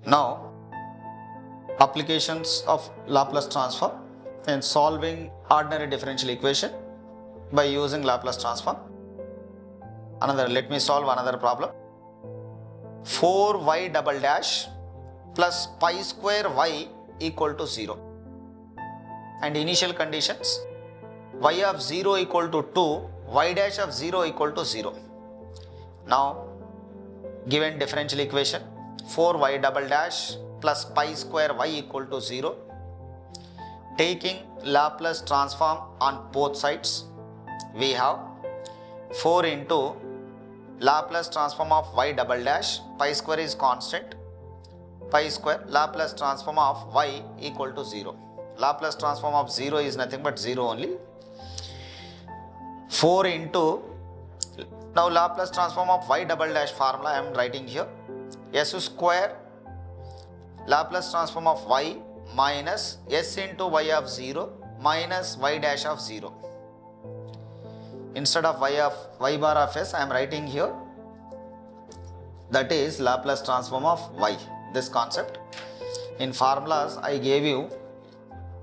Now, applications of Laplace transform in solving ordinary differential equation by using Laplace transform. Let me solve another problem. 4y double dash plus pi square y equal to 0. And initial conditions, y of 0 equal to 2, y dash of 0 equal to 0. Now, given differential equation, 4y double dash plus pi square y equal to 0. Taking Laplace transform on both sides, we have 4 into Laplace transform of y double dash, pi square is constant, pi square, Laplace transform of y equal to 0. Laplace transform of 0 is nothing but 0 only. 4 into, now Laplace transform of y double dash formula I am writing here, s square Laplace transform of y minus s into y of 0 minus y dash of 0. Instead of y bar of s, I am writing here, that is Laplace transform of y. This concept. In formulas, I gave you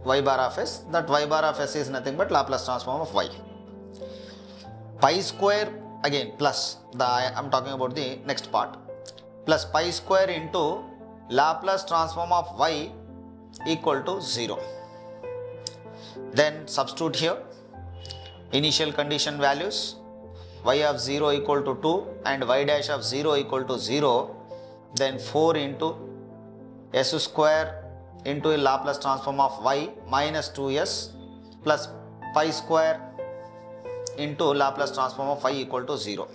y bar of s. That y bar of s is nothing but Laplace transform of y. Pi square, again plus, I am talking about the next part, plus pi square into Laplace transform of y equal to 0. Then substitute here initial condition values, y of 0 equal to 2 and y dash of 0 equal to 0. Then 4 into s square into a Laplace transform of y minus 2s plus pi square into Laplace transform of y equal to 0.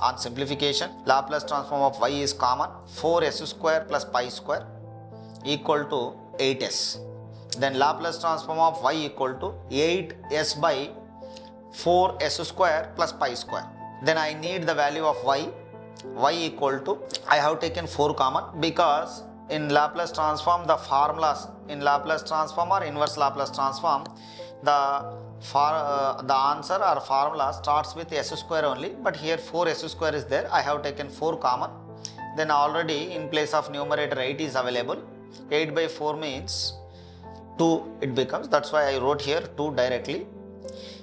On simplification, Laplace transform of y is common, 4s square plus pi square equal to 8s. Then Laplace transform of y equal to 8s by 4s square plus pi square. Then I need the value of y equal to, I have taken 4 common because in Laplace transform the formulas, in Laplace transform or inverse Laplace transform, the answer or formula starts with s square only, but here 4s square is there. I have taken 4 common. Then already in place of numerator 8 is available. 8 by 4 means 2 it becomes. That's why I wrote here 2 directly.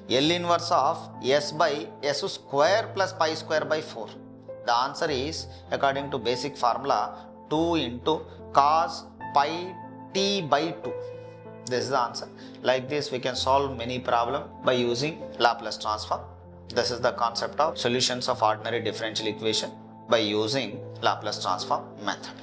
L inverse of s by s square plus pi square by 4. The answer is, according to basic formula, 2 into cos pi t by 2. This is the answer. Like this we can solve many problems by using Laplace transform. This is the concept of solutions of ordinary differential equation by using Laplace transform method.